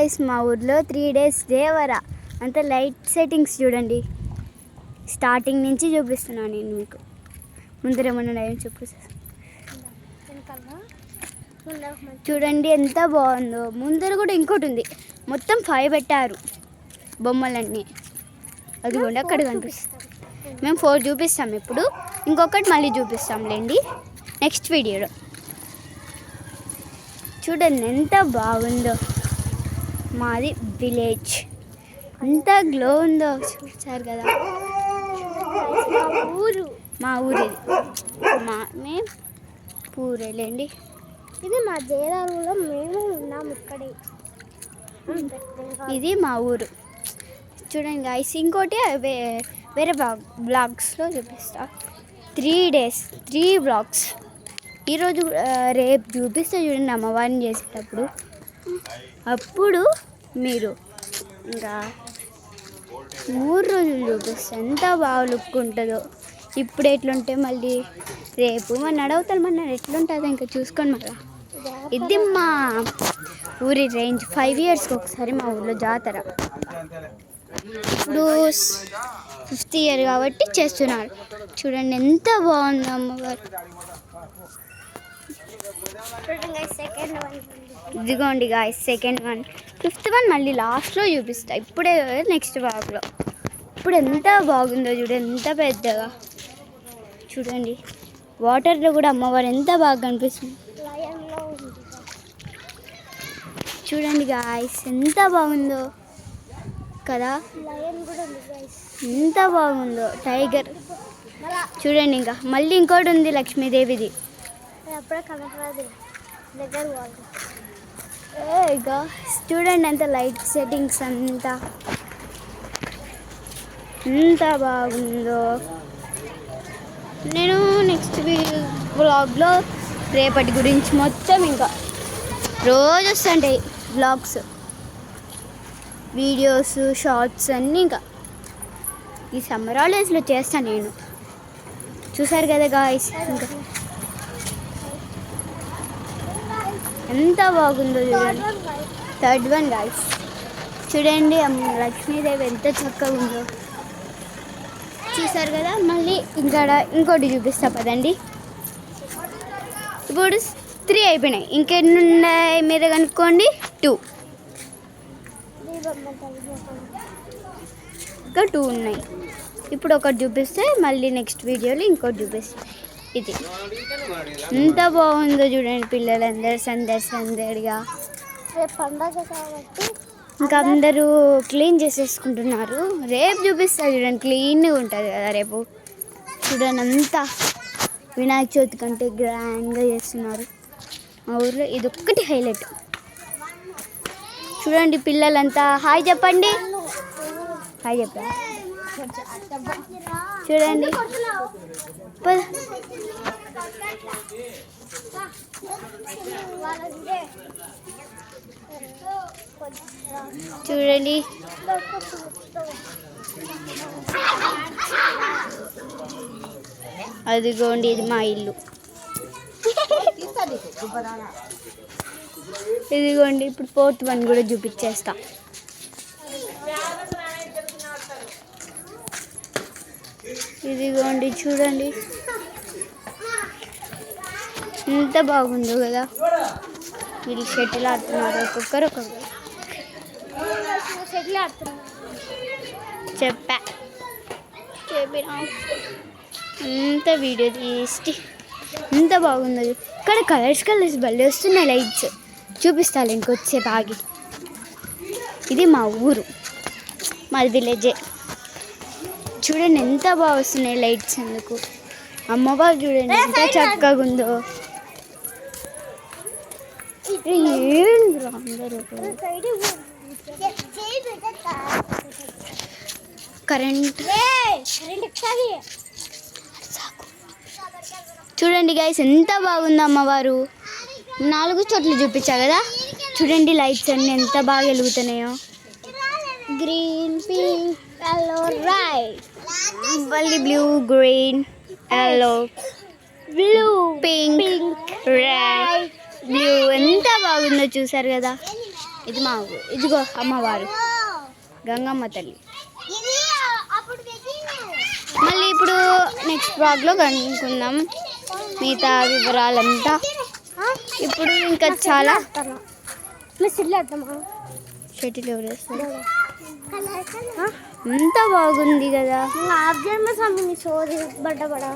Guys మా ఊర్లో 3 days Devara అంత లైట్ సెట్టింగ్స్ చూడండి. స్టార్టింగ్ నుంచి చూపిస్తున్నాను నేను మీకు. ముందరేమన్నా చూపిస్తాను చూడండి ఎంత బాగుందో. ముందర కూడా ఇంకోటి ఉంది, మొత్తం 5 పెట్టారు బొమ్మలన్నీ. అది కూడా అక్కడ కనిపిస్తుంది. మేము 4 చూపిస్తాం ఇప్పుడు, ఇంకొకటి మళ్ళీ చూపిస్తాంలేండి నెక్స్ట్ వీడియోలో. చూడండి ఎంత బాగుందో. మాది విలేజ్, ఎంత గ్లో ఉందో చూసారు కదా. మా ఊరు మేము పూరేలేండి. ఇది మా జయరావులో మేము ఉన్నాం ఇక్కడే. ఇది మా ఊరు చూడండి గాయస్. ఇంకోటి వేరే బ్లాగ్స్లో చూపిస్తా. 3 days 3 బ్లాగ్స్. ఈరోజు రేపు చూపిస్తే చూడండి అమ్మవారిని చేసేటప్పుడు. అప్పుడు మీరు ఇంకా 3 రోజులు చూపిస్తే ఎంత బాగా లుక్ ఉంటుందో. ఇప్పుడు ఎట్లుంటే మళ్ళీ రేపు మన అడవుతారు మన ఎట్లుంటుందో ఇంకా చూసుకోండి మళ్ళీ. ఇది మా ఊరి రేంజ్. 5 yearsకి ఒకసారి మా ఊర్లో జాతర. ఇప్పుడు 5th year కాబట్టి చేస్తున్నారు. చూడండి ఎంత బాగుంది అమ్మవారు. ఇదిగోండి guys second one. 5th one మళ్ళీ లాస్ట్లో చూపిస్తా, ఇప్పుడే నెక్స్ట్ బ్లాగ్లో. ఇప్పుడు ఎంత బాగుందో చూడండి, ఎంత పెద్దగా. చూడండి వాటర్లో కూడా అమ్మవారు ఎంత బాగా కనిపిస్తుంది. చూడండి గాయస్ ఎంత బాగుందో కదా, ఎంత బాగుందో. టైగర్ చూడండి. ఇంకా మళ్ళీ ఇంకోటి ఉంది లక్ష్మీదేవిది. చూడండి అంత లైట్ సెట్టింగ్స్ అంతా ఎంత బాగుందో. నేను నెక్స్ట్ బ్లాగ్లో రేపటి గురించి మొత్తం ఇంకా రోజు వస్తుంటాయి బ్లాగ్స్, వీడియోస్, షార్ట్స్ అన్నీ. ఇంకా ఈ సమ్మర్ హాలిడేస్లో చేస్తాను నేను. చూసారు కదా గాయస్ ఇంకా ఎంత బాగుందో చూడండి. 3rd one guys. చూడండి లక్ష్మీదేవి ఎంత చక్కగా ఉందో. చూసారు కదా. మళ్ళీ ఇంకా ఇంకోటి చూపిస్తా పదండి. ఇప్పుడు 3 అయిపోయినాయి, ఇంకెన్ని ఉన్నాయి మీరే కనుక్కోండి. 2 ఇంకా 2 ఉన్నాయి. ఇప్పుడు ఒకటి చూపిస్తే మళ్ళీ నెక్స్ట్ వీడియోలో ఇంకోటి చూపిస్తాను. ఇది ఎంత బాగుందో చూడండి. పిల్లలందరూ సందడిగా. రేపు పండగ కాబట్టి ఇంకా అందరూ క్లీన్ చేసేసుకుంటున్నారు. రేపు చూపిస్తా చూడండి, క్లీన్గా ఉంటుంది కదా రేపు. చూడండి అంతా వినాయక చవితి కంటే గ్రాండ్గా చేస్తున్నారు మా ఊర్లో. ఇది ఒక్కటి హైలైట్. చూడండి పిల్లలంతా హాయ్ చెప్పండి. హాయ్ చెప్పండి. చూడండి చూడండి అదిగోండి ఇది మా ఇల్లు. ఇదిగోండి ఇప్పుడు 4th one కూడా చూపించేస్తా. ఇదిగోండి చూడండి ఎంత బాగుందో కదా. వీళ్ళు షటిల్ ఆడుతున్నారు ఒక్కొక్కరు. చెప్పా ఎంత వీడియో తీసి ఎంత బాగుందో. ఇక్కడ కలర్స్ భలే వస్తున్నాయి లైట్స్. చూపిస్తాను ఇంకొచ్చేపు ఆగి. ఇది మా ఊరు, మాది విలేజే. చూడండి ఎంత బాగా వస్తున్నాయి లైట్స్. అందుకు అమ్మవారు చూడండి ఎంత చక్కగా ఉందో. అందరూ కరెంట్ చూడండి గైస్ ఎంత బాగుందో అమ్మవారు. 4 చోట్ల చూపించా కదా. చూడండి లైట్స్ అన్నీ ఎంత బాగా వెలుగుతున్నాయో. గ్రీన్, పింక్, ఎల్లో, రైట్, మళ్ళీ blue, green, yellow, blue, pink, red, blue ఎంత బాగుందో చూసారు కదా. ఇది మా ఊరు. ఇదిగో అమ్మవారు గంగమ్మ తల్లి. మళ్ళీ ఇప్పుడు నెక్స్ట్ బ్లాగ్లో కనుక్కుందాం మిగతా వివరాలంతా. ఇప్పుడు ఇంకా చాలా షటిల్ ఎవరు వేస్తారు? ఎంత బాగుంది కదా. आप जन्म स्वामी सो बड़ा बड़ा